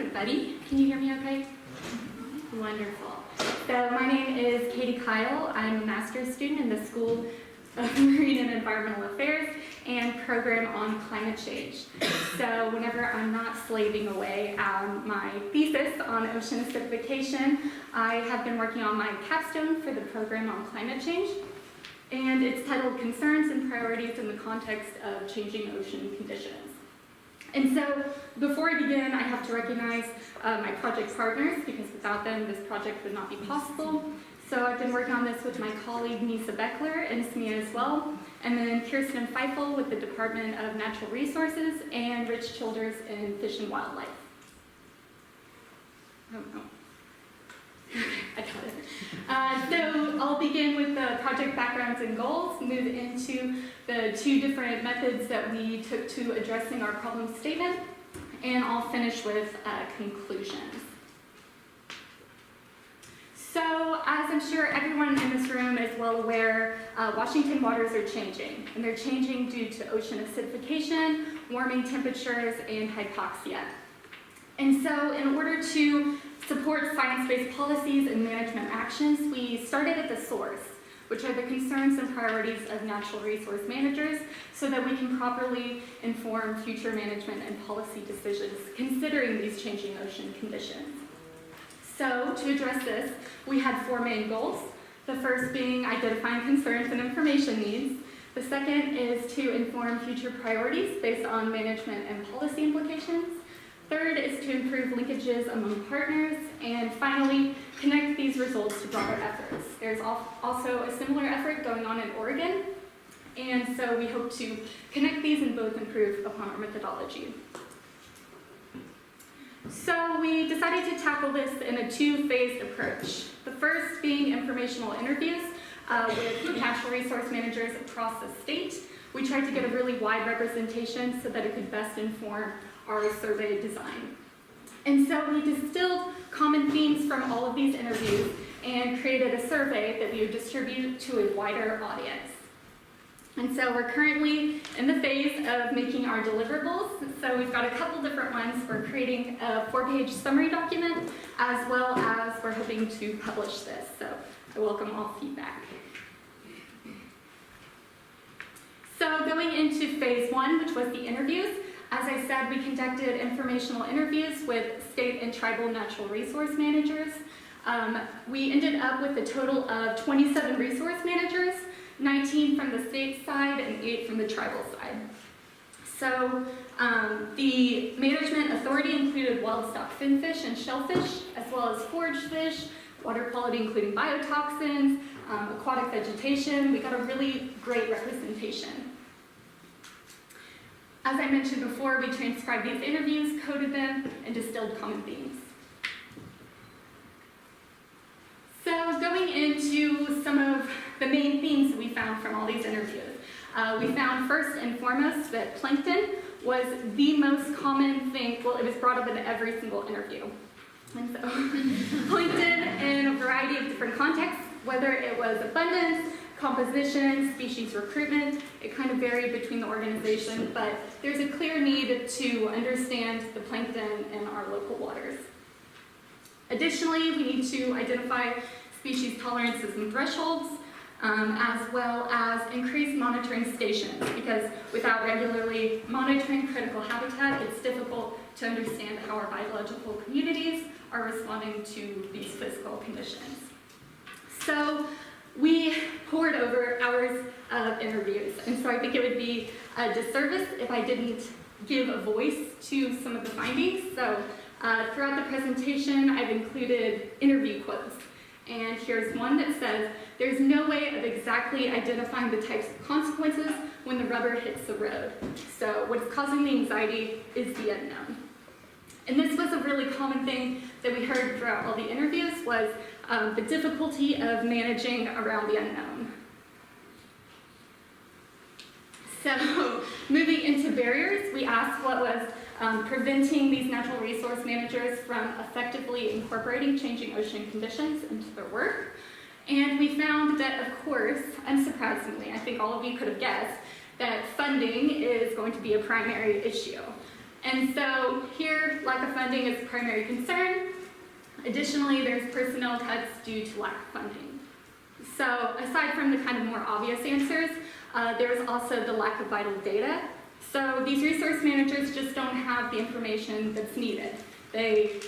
everybody. Can you hear me okay? Wonderful. So my name is Keil. I'm a master's student in the School of Marine and Environmental Affairs and program on climate change. So whenever I'm not slaving away my thesis on ocean acidification, I have been working on my capstone for the program on climate change. And it's titled Concerns and Priorities in the Context of Changing Ocean Conditions. And so before I begin, I have to recognize my project partners, because without them, this project would not be possible. So I've been working on this with my colleague Nisa Beckler and Smia as well, and then Kirsten Feifel with the Department of Natural Resources, and Rich Childers in Fish and Wildlife. Oh, no. I got it. So I'll begin with the project backgrounds and goals, move into the two different methods that we took to addressing our problem statement, and I'll finish with conclusions. So, as I'm sure everyone in this room is well aware, Washington waters are changing, and they're changing due to ocean acidification, warming temperatures, and hypoxia. And so, in order to support science-based policies and management actions, we started at the source, which are the concerns and priorities of natural resource managers, so that we can properly inform future management and policy decisions considering these changing ocean conditions. So, to address this, we had four main goals. The first being identifying concerns and information needs. The second is to inform future priorities based on management and policy implications. Third is to improve linkages among partners. And finally, connect these results to broader efforts. There's also a similar effort going on in Oregon. And so we hope to connect these and both improve upon our methodology. So we decided to tackle this in a two-phased approach. The first being informational interviews with natural resource managers across the state. We tried to get a really wide representation so that it could best inform our survey design. And so we distilled common themes from all of these interviews and created a survey that we would distribute to a wider audience. And so we're currently in the phase of making our deliverables. So we've got a couple different ones. We're creating a 4-page summary document, as well as we're hoping to publish this. So I welcome all feedback. So going into phase one, which was the interviews, as I said, we conducted informational interviews with state and tribal natural resource managers. We ended up with a total of 27 resource managers, 19 from the state side and 8 from the tribal side. So the management authority included wild stock finfish and shellfish, as well as forage fish, water quality including biotoxins, aquatic vegetation. We got a really great representation. As I mentioned before, we transcribed these interviews, coded them, and distilled common themes. So going into some of the main themes that we found from all these interviews. We found first and foremost that plankton was the most common thing. Well, it was brought up in every single interview. And so plankton in a variety of different contexts, whether it was abundance, composition, species recruitment, it kind of varied between the organization, but there's a clear need to understand the plankton in our local waters. Additionally, we need to identify species tolerances and thresholds, as well as increase monitoring stations, because without regularly monitoring critical habitat, it's difficult to understand how our biological communities are responding to these physical conditions. So we poured over hours of interviews, and so I think it would be a disservice if I didn't give a voice to some of the findings. So throughout the presentation, I've included interview quotes. And here's one that says, "There's no way of exactly identifying the types of consequences when the rubber hits the road. So what's causing the anxiety is the unknown." And this was a really common thing that we heard throughout all the interviews, was the difficulty of managing around the unknown. So moving into barriers, we asked what was preventing these natural resource managers from effectively incorporating changing ocean conditions into their work. And we found that, of course, unsurprisingly, I think all of you could have guessed, that funding is going to be a primary issue. And so here, lack of funding is a primary concern. Additionally, there's personnel cuts due to lack of funding. So aside from the kind of more obvious answers, there's also the lack of vital data. So these resource managers just don't have the information that's needed. They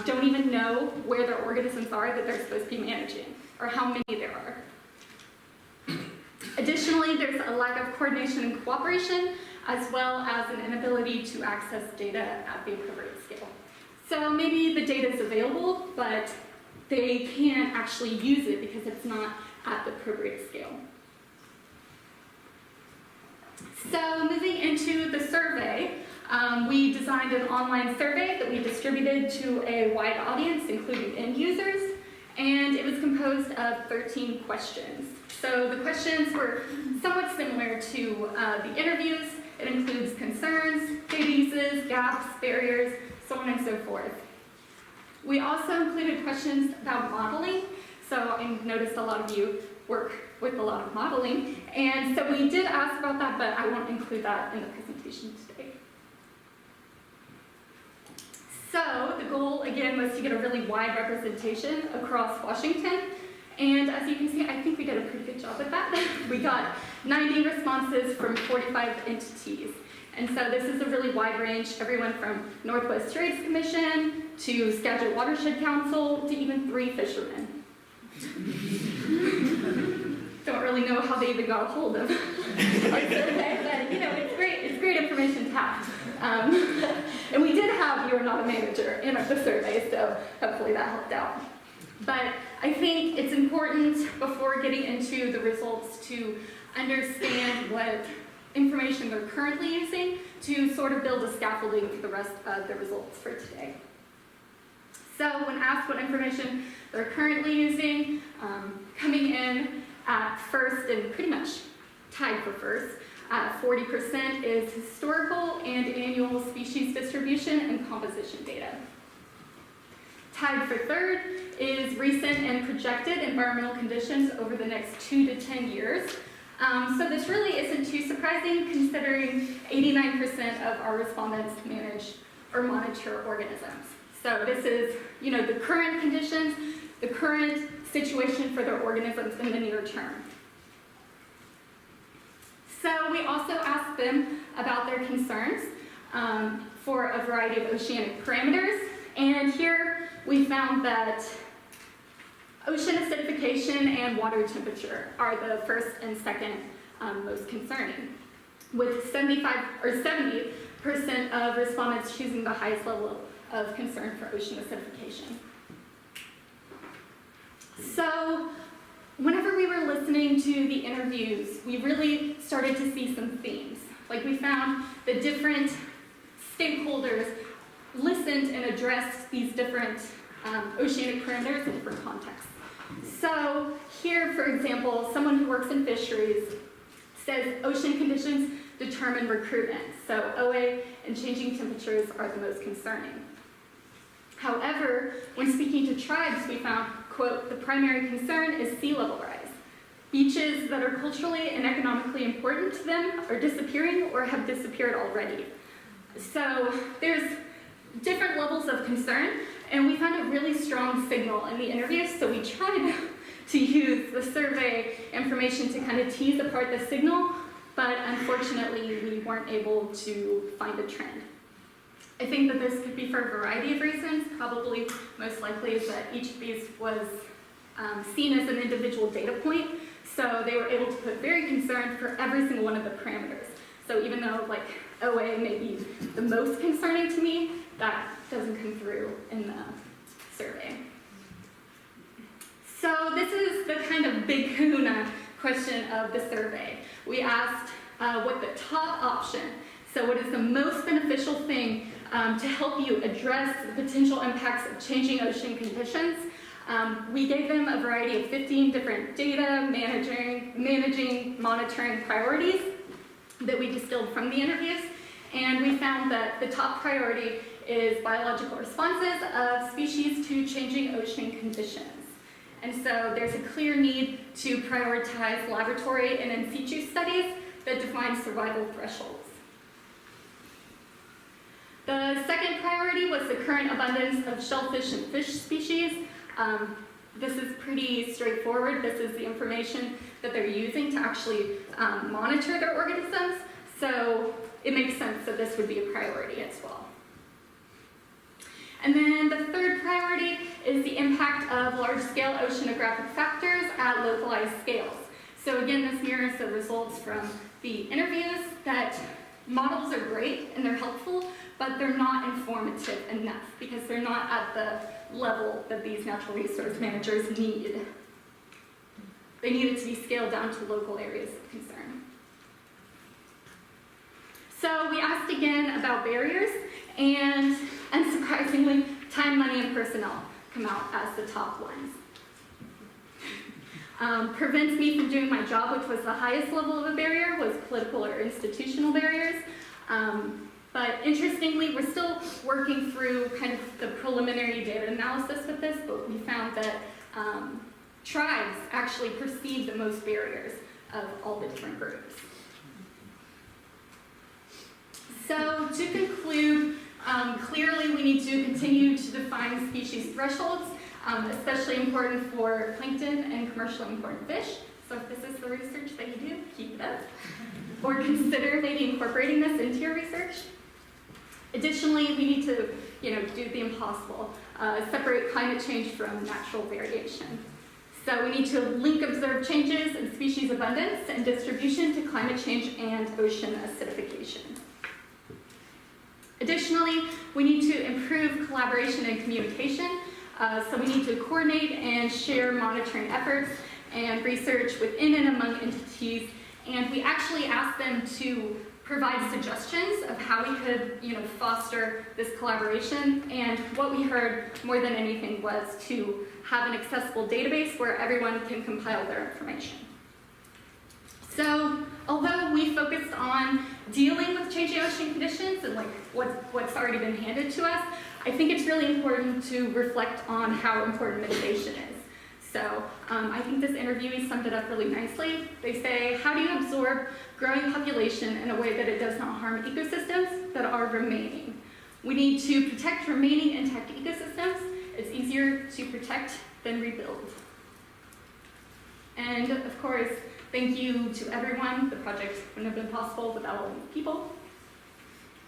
don't even know where their organisms are that they're supposed to be managing, or how many there are. Additionally, there's a lack of coordination and cooperation, as well as an inability to access data at the appropriate scale. So maybe the data is available, but they can't actually use it because it's not at the appropriate scale. So moving into the survey, we designed an online survey that we distributed to a wide audience, including end users, and it was composed of 13 questions. So the questions were somewhat similar to the interviews. It includes concerns, data uses, gaps, barriers, so on and so forth. We also included questions about modeling. So I noticed a lot of you work with a lot of modeling. And so we did ask about that, but I won't include that in the presentation today. So the goal, again, was to get a really wide representation across Washington. And as you can see, I think we did a pretty good job with that. We got 90 responses from 45 entities. And so this is a really wide range, everyone from Northwest Trades Commission to Skagit Watershed Council to even 3 fishermen. Don't really know how they even got a hold of our survey, but you know, it's great information to have. And we did have "You're Not a Manager" in the survey, so hopefully that helped out. But I think it's important before getting into the results to understand what information they're currently using to sort of build a scaffolding for the rest of the results for today. So when asked what information they're currently using, coming in at first and pretty much tied for first, 40% is historical and annual species distribution and composition data. Tied for third is recent and projected environmental conditions over the next 2 to 10 years. So this really isn't too surprising considering 89% of our respondents manage or monitor organisms. So this is, you know, the current conditions, the current situation for their organisms in the near term. So we also asked them about their concerns for a variety of oceanic parameters. And here we found that ocean acidification and water temperature are the first and second most concerning, with 70% of respondents choosing the highest level of concern for ocean acidification. So whenever we were listening to the interviews, we really started to see some themes. Like we found the different stakeholders listened and addressed these different oceanic parameters in different contexts. So here, for example, someone who works in fisheries says ocean conditions determine recruitment. So OA and changing temperatures are the most concerning. However, when speaking to tribes, we found, quote, the primary concern is sea level rise. Beaches that are culturally and economically important to them are disappearing or have disappeared already. So there's different levels of concern, and we found a really strong signal in the interviews, so we tried to use the survey information to kind of tease apart the signal, but unfortunately we weren't able to find a trend. I think that this could be for a variety of reasons. Probably most likely is that each of these was seen as an individual data point, so they were able to put very concerned for every single one of the parameters. So even though like OA may be the most concerning to me, that doesn't come through in the survey. So this is the kind of big kahuna question of the survey. We asked what the top option, so what is the most beneficial thing to help you address the potential impacts of changing ocean conditions. We gave them a variety of 15 different data, managing, monitoring priorities that we distilled from the interviews, and we found that the top priority is biological responses of species to changing ocean conditions. And so there's a clear need to prioritize laboratory and in situ studies that define survival thresholds. The second priority was the current abundance of shellfish and fish species. This is pretty straightforward. This is the information that they're using to actually monitor their organisms. So it makes sense that this would be a priority as well. And then the third priority is the impact of large-scale oceanographic factors at localized scales. So again, this mirrors the results from the interviews, that models are great and they're helpful, but they're not informative enough because they're not at the level that these natural resource managers need. They need it to be scaled down to local areas of concern. So we asked again about barriers, and unsurprisingly, time, money, and personnel come out as the top ones. Prevents me from doing my job, which was the highest level of a barrier, was political or institutional barriers. But interestingly, we're still working through kind of the preliminary data analysis with this, but we found that tribes actually perceive the most barriers of all the different groups. So to conclude, clearly we need to continue to define species thresholds, especially important for plankton and commercially important fish. So if this is the research that you do, keep it up. Or consider maybe incorporating this into your research. Additionally, we need to do the impossible, separate climate change from natural variation. So we need to link observed changes in species abundance and distribution to climate change and ocean acidification. Additionally, we need to improve collaboration and communication. So we need to coordinate and share monitoring efforts and research within and among entities. And we actually asked them to provide suggestions of how we could foster this collaboration. And what we heard more than anything was to have an accessible database where everyone can compile their information. So although we focused on dealing with changing ocean conditions and what's already been handed to us, I think it's really important to reflect on how important mitigation is. So I think this interviewee summed it up really nicely. They say, how do you absorb growing population in a way that it does not harm ecosystems that are remaining? We need to protect remaining intact ecosystems. It's easier to protect than rebuild. And of course, thank you to everyone. The project wouldn't have been possible without all these people.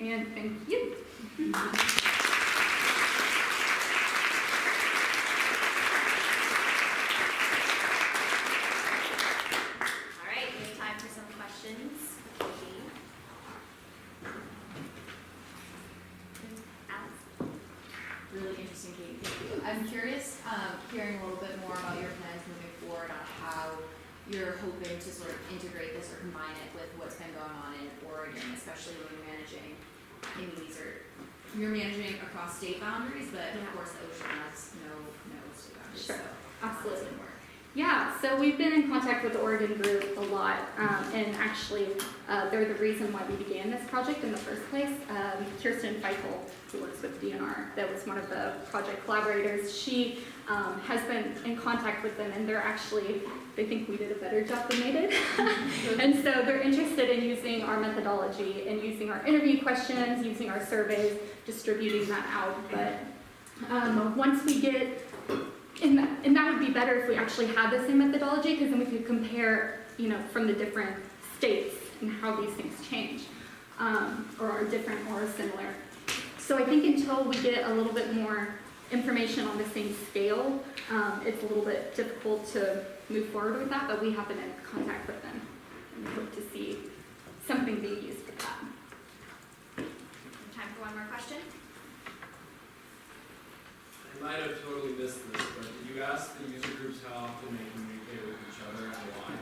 And thank you. I'm curious, hearing a little bit more about your plans moving forward on how you're hoping to sort of integrate this or combine it with what's been going on in Oregon, especially when you're managing, you're managing across state boundaries, but of course the ocean has no state boundaries. Sure, so absolutely. Yeah, so we've been in contact with the Oregon group a lot, and actually they're the reason why we began this project in the first place. Kirsten Feichel, who works with DNR, that was one of the project collaborators, she has been in contact with them, and they think we did a better job than they did. And so they're interested in using our methodology and using our interview questions, using our surveys, distributing that out. But once we get and that would be better if we actually had the same methodology, because then we could compare, from the different states and how these things change, or are different or similar. So I think until we get a little bit more information on the same scale, it's a little bit difficult to move forward with that, but we have been in contact with them and we hope to see something being used for that. Time for one more question. I might have totally missed this, but did you ask the user groups how often they communicate with each other and why?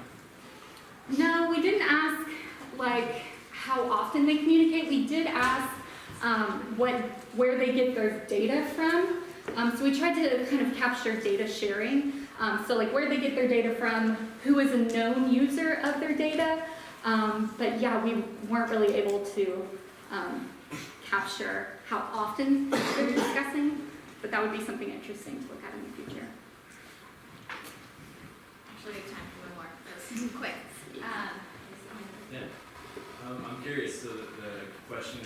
No, we didn't ask how often they communicate. We did ask where they get their data from. So we tried to kind of capture data sharing. So where they get their data from, who is a known user of their data. But yeah, we weren't really able to capture how often they're discussing. But that would be something interesting to look at in the future. Actually, we have time for one more. That's quick. Yeah. I'm curious. So the question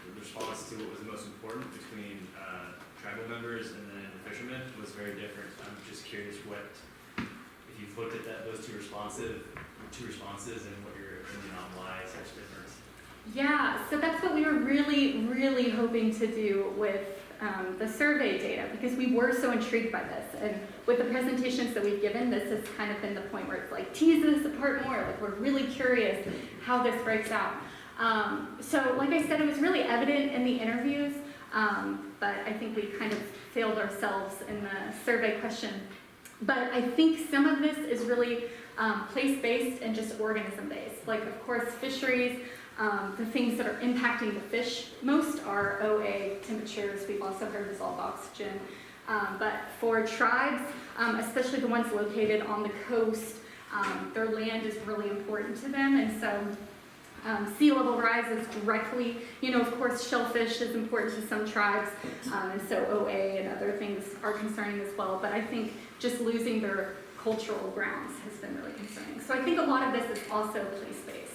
the response to what was the most important between tribal members and then the fishermen was very different. I'm just curious if you've looked at those two responses and what your opinion on why such difference. Yeah, so that's what we were really, really hoping to do with the survey data, because we were so intrigued by this. And with the presentations that we've given, this has kind of been the point where it's like, tease this apart more. Like, we're really curious how this breaks out. So like I said, it was really evident in the interviews, but I think we kind of failed ourselves in the survey question. But I think some of this is really place-based and just organism-based. Like, of course, fisheries, the things that are impacting the fish most are OA temperatures. We've also heard dissolved oxygen. But for tribes, especially the ones located on the coast, their land is really important to them. And so sea level rise is directly, of course, shellfish is important to some tribes. And so OA and other things are concerning as well. But I think just losing their cultural grounds has been really concerning. So I think a lot of this is also place-based.